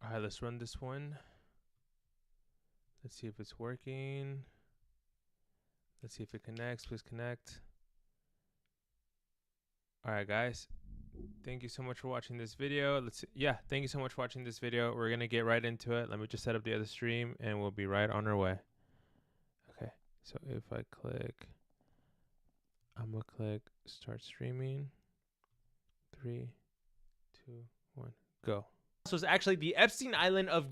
All right, let's run this one. Let's see if it's working. Let's see if it connects. Please connect. All right, guys. Thank you so much for watching this video. Thank you so much for watching this video. We're going to get right into it. Let me just set up the other stream and we'll be right on our way. Okay. So if I click, I'm going to click start streaming. 3, 2, 1, go. This was actually the Epstein Island of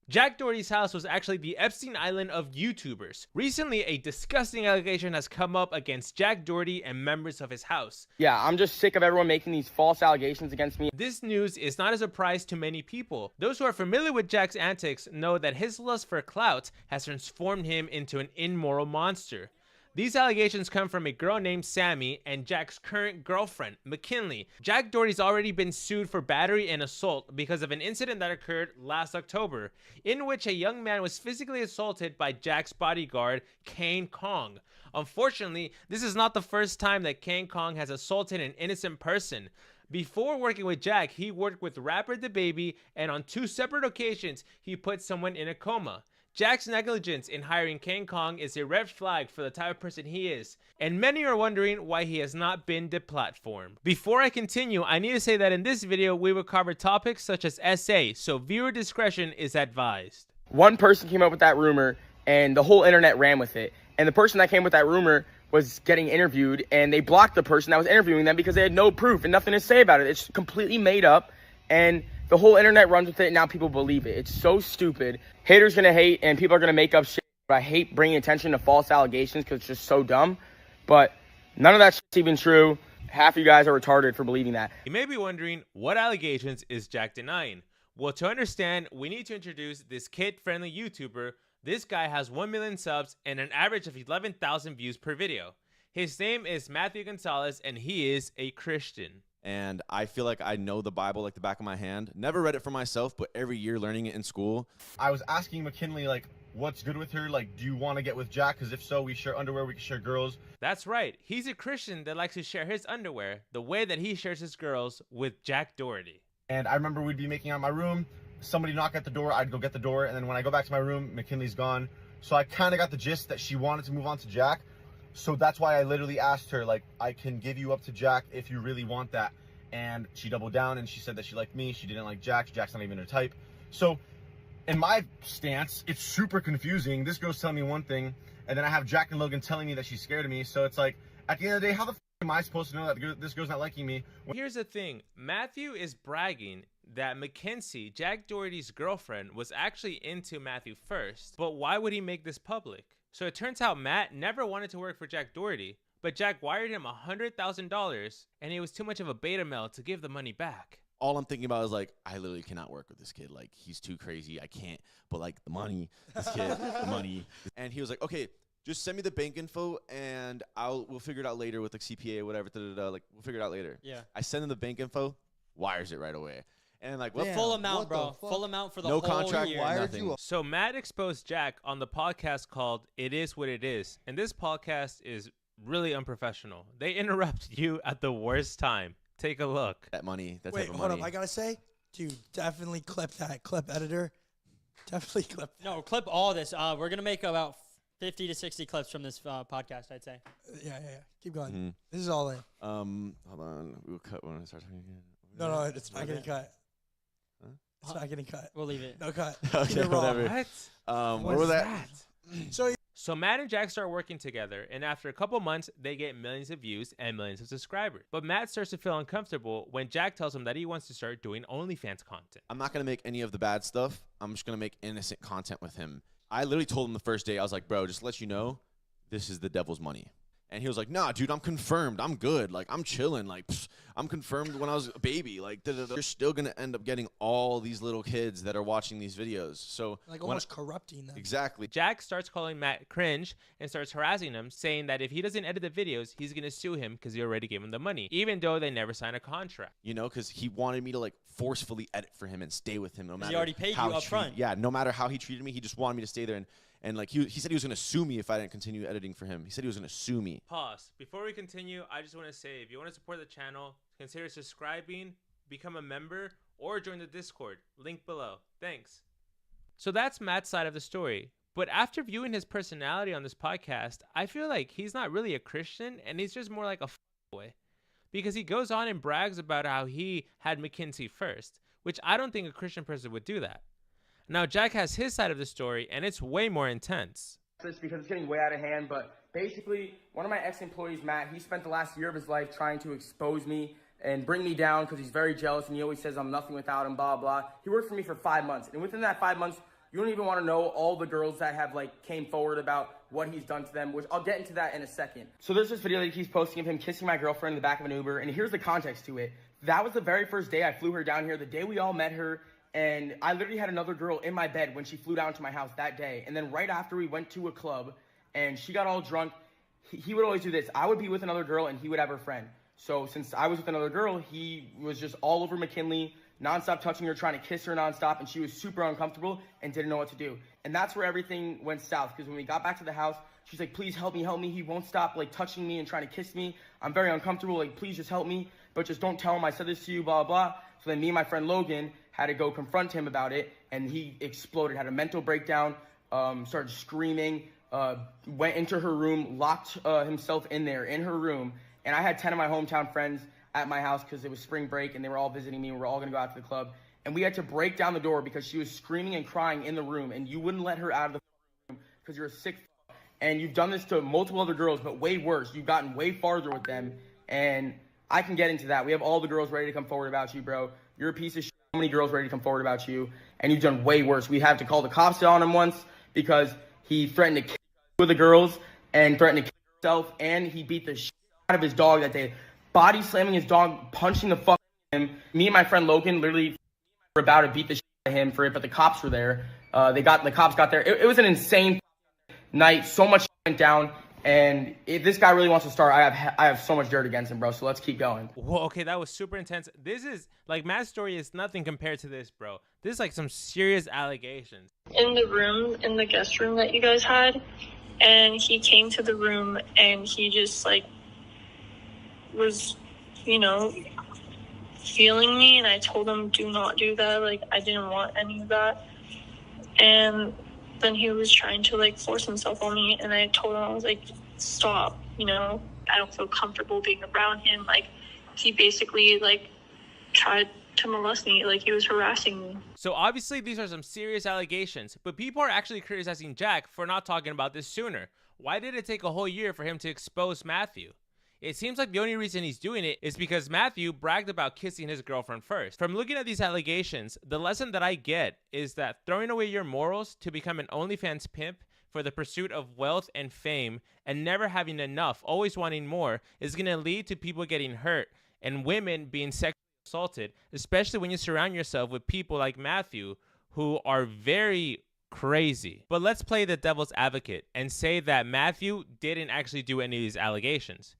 Jack Doherty's house was actually the Epstein Island of YouTubers. Recently, a disgusting allegation has come up against Jack Doherty and members of his house. Yeah, I'm just sick of everyone making these false allegations against me. This news is not a surprise to many people. Those who are familiar with Jack's antics know that his lust for clout has transformed him into an immoral monster. These allegations come from a girl named Sammy and Jack's current girlfriend, McKinley. Jack Doherty's already been sued for battery and assault because of an incident that occurred last October, in which a young man was physically assaulted by Jack's bodyguard, Kane Kong. Unfortunately, this is not the first time that Kane Kong has assaulted an innocent person. Before working with Jack, he worked with rapper DaBaby, and on 2 separate occasions, he put someone in a coma. Jack's negligence in hiring Kane Kong is a red flag for the type of person he is, and many are wondering why he has not been deplatformed. Before I continue, I need to say that in this video, we will cover topics such as SA, so viewer discretion is advised. One person came up with that rumor, and the whole internet ran with it. And the person that came with that rumor was getting interviewed, and they blocked the person that was interviewing them because they had no proof and nothing to say about it. It's completely made up, and the whole internet runs with it, and now people believe it. It's so stupid. Haters gonna hate, and people are gonna make up shit. I hate bringing attention to false allegations because it's just so dumb. But none of that shit's even true. Half of you guys are retarded for believing that. You may be wondering, what allegations is Jack denying? Well, to understand, we need to introduce this kid-friendly YouTuber. This guy has 1 million subs and an average of 11,000 views per video. His name is Mathew Gonzalez, and he is a Christian. And I feel like I know the Bible like the back of my hand. Never read it for myself, but every year learning it in school. I was asking McKinley, like, what's good with her? Like, do you want to get with Jack? Because if so, we share underwear, we can share girls. That's right. He's a Christian that likes to share his underwear the way that he shares his girls with Jack Doherty. And I remember we'd be making out in my room. Somebody knock at the door, I'd go get the door. And then when I go back to my room, McKinley's gone. So I kind of got the gist that she wanted to move on to Jack. So that's why I literally asked her, like, I can give you up to Jack if you really want that. And she doubled down and she said that she liked me. She didn't like Jack. Jack's not even her type. So in my stance, it's super confusing. This girl's telling me one thing, and then I have Jack and Logan telling me that she's scared of me. So it's like, at the end of the day, how the f am I supposed to know that this girl's not liking me? Here's the thing. Mathew is bragging that Mackenzie, Jack Doherty's girlfriend, was actually into Mathew first. But why would he make this public? So it turns out Matt never wanted to work for Jack Doherty, but Jack wired him $100,000, and he was too much of a beta male to give the money back. All I'm thinking about is like, I literally cannot work with this kid. Like, he's too crazy. I can't. But like, the money, this kid, the money. And he was like, okay, just send me the bank info, and we'll figure it out later with like CPA or whatever. Like, we'll figure it out later. Yeah. I send him the bank info, wires it right away. And like, what? Damn, full amount, bro. Full amount for the whole contract, year. nothing. So Matt exposed Jack on the podcast called It Is What It Is, and this podcast is really unprofessional. They interrupt you at the worst time. Take a look. That money. That Wait, type of hold money. up. I gotta say, dude, definitely clip that. Clip editor. Definitely clip. No, clip all this. We're gonna make about 50 to 60 clips from this podcast, I'd say. Yeah. Keep going. This is all in. Hold on. We'll cut when I start talking again. No, it's not getting cut. Huh? It's not getting cut. We'll leave it. No cut. Okay, You're wrong. whatever. What? What was that? So Matt and Jack start working together, and after a couple months, they get millions of views and millions of subscribers. But Matt starts to feel uncomfortable when Jack tells him that he wants to start doing OnlyFans content. I'm not going to make any of the bad stuff. I'm just going to make innocent content with him. I literally told him the first day, I was like, bro, just to let you know, this is the devil's money. And he was like, nah, dude, I'm confirmed. I'm good. Like, I'm chilling. Like, I'm confirmed when I was a baby. Like, you're still going to end up getting all these little kids that are watching these videos. So Like almost corrupting them. Exactly. Jack starts calling Matt cringe and starts harassing him, saying that if he doesn't edit the videos, he's going to sue him because he already gave him the money, even though they never signed a contract. You know, because he wanted me to, like, forcefully edit for him and stay with him no matter He already paid how you up front. Yeah, no matter how he treated me, he just wanted me to stay there. And like, he said he was going to sue me if I didn't continue editing for him. He said he was going to sue me. Pause. Before we continue, I just want to say, if you want to support the channel, consider subscribing, become a member, or join the Discord, link below. Thanks. So that's Matt's side of the story. But after viewing his personality on this podcast, I feel like he's not really a Christian and he's just more like a boy. Because he goes on and brags about how he had McKinsey first, which I don't think a Christian person would do that. Now, Jack has his side of the story, and it's way more intense. This because it's getting way out of hand, but basically, one of my ex-employees, Matt, he spent the last year of his life trying to expose me and bring me down because he's very jealous, and he always says I'm nothing without him, blah, blah. He worked for me for 5 months, and within that 5 months, you don't even want to know all the girls that have, came forward about what he's done to them, which I'll get into that in a second. So there's this video that he's posting of him kissing my girlfriend in the back of an Uber, and here's the context to it. That was the very first day I flew her down here, the day we all met her, and I literally had another girl in my bed when she flew down to my house that day. And then right after we went to a club, and she got all drunk, he would always do this. I would be with another girl, and he would have her friend. So since I was with another girl, he was just all over McKinley, nonstop touching her, trying to kiss her nonstop, and she was super uncomfortable and didn't know what to do. And that's where everything went south, because when we got back to the house, she's like, please help me. He won't stop, touching me and trying to kiss me. I'm very uncomfortable. Please just help me, but just don't tell him I said this to you, blah, blah. So then me and my friend Logan had to go confront him about it, and he exploded, had a mental breakdown, started screaming, went into her room, locked himself in there in her room, and I had 10 of my hometown friends at my house because it was spring break, and they were all visiting me. We were all going to go out to the club, and we had to break down the door because she was screaming and crying in the room, and you wouldn't let her out of the room because you're a sick and you've done this to multiple other girls, but way worse. You've gotten way farther with them, and I can get into that. We have all the girls ready to come forward about you, bro. You're a piece of shit. So many girls ready to come forward about you, and you've done way worse. We had to call the cops on him once because he threatened to kill with the girls and threatened to kill himself, and he beat the shit out of his dog that day. Body slamming his dog, punching the fuck out of him. Me and my friend Logan literally were about to beat the shit out of him for it, but the cops were there. The cops got there. It was an insane night. So much shit went down. And if this guy really wants to start, I have so much dirt against him, bro. So let's keep going. Whoa, okay, that was super intense. This is Matt's story is nothing compared to this, bro. This is some serious allegations. In the room, in the guest room that you guys had, and he came to the room and he just was, feeling me, and I told him do not do that. I didn't want any of that, and then he was trying to force himself on me, and I told him, I was like, stop, I don't feel comfortable being around him. He basically tried to molest me, he was harassing me. So obviously these are some serious allegations, but people are actually criticizing Jack for not talking about this sooner. Why did it take a whole year for him to expose Mathew? It seems like the only reason he's doing it is because Mathew bragged about kissing his girlfriend first. From looking at these allegations, the lesson that I get is that throwing away your morals to become an OnlyFans pimp for the pursuit of wealth and fame and never having enough, always wanting more, is going to lead to people getting hurt and women being sexually assaulted, especially when you surround yourself with people like Mathew who are very crazy. But let's play the devil's advocate and say that Mathew didn't actually do any of these allegations.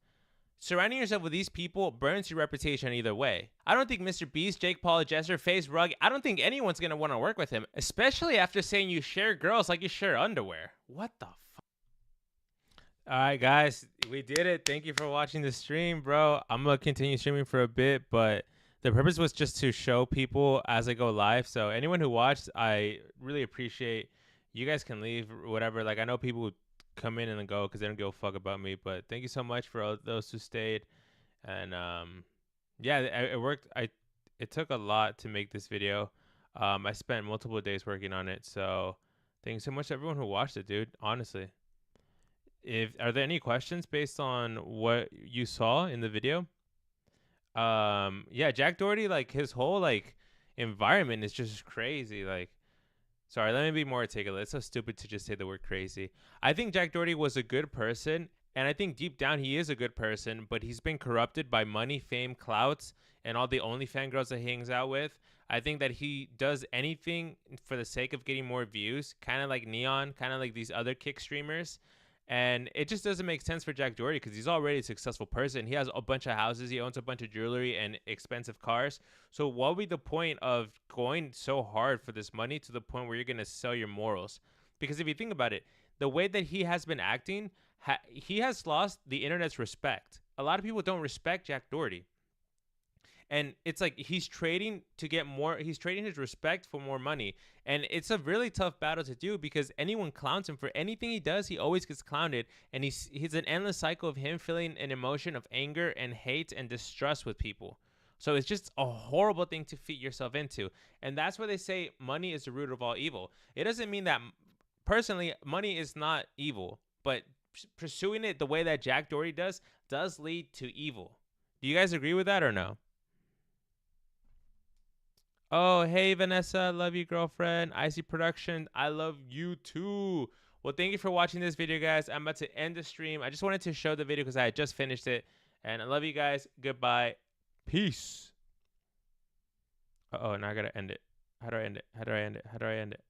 Surrounding yourself with these people burns your reputation either way. I don't think Mr. Beast, Jake Paul, Jester, FaZe Rug, I don't think anyone's going to want to work with him, especially after saying you share girls like you share underwear. What the fuck? Alright guys, we did it. Thank you for watching the stream, bro. I'm going to continue streaming for a bit, but the purpose was just to show people as I go live. So anyone who watched, I really appreciate. You guys can leave, whatever. I know people come in and then go because they don't give a fuck about me, but thank you so much for all those who stayed. And yeah, it worked. It took a lot to make this video. I spent multiple days working on it, so thank you so much to everyone who watched it, dude. Honestly, are there any questions based on what you saw in the video? Yeah, Jack Doherty, his whole environment is just crazy. Sorry, let me be more articulate. It's so stupid to just say the word crazy. I think Jack Doherty was a good person, and I think deep down he is a good person, but he's been corrupted by money, fame, clouts, and all the OnlyFans girls that he hangs out with. I think that he does anything for the sake of getting more views, kind of like Neon, kind of like these other kick streamers. And it just doesn't make sense for Jack Doherty because he's already a successful person. He has a bunch of houses. He owns a bunch of jewelry and expensive cars. So what would be the point of going so hard for this money to the point where you're going to sell your morals? Because if you think about it, the way that he has been acting, he has lost the internet's respect. A lot of people don't respect Jack Doherty. And it's like he's trading to get more. He's trading his respect for more money. And it's a really tough battle to do because anyone clowns him for anything he does. He always gets clowned. And he's an endless cycle of him feeling an emotion of anger and hate and distrust with people. So it's just a horrible thing to feed yourself into. And that's why they say money is the root of all evil. It doesn't mean that, personally, money is not evil. But pursuing it the way that Jack Doherty does lead to evil. Do you guys agree with that or no? Oh, hey, Vanessa. Love you, girlfriend. Icy Production. I love you too. Well, thank you for watching this video, guys. I'm about to end the stream. I just wanted to show the video because I had just finished it. And I love you guys. Goodbye. Peace. Uh-oh, now I gotta end it. How do I end it? How do I end it? How do I end it?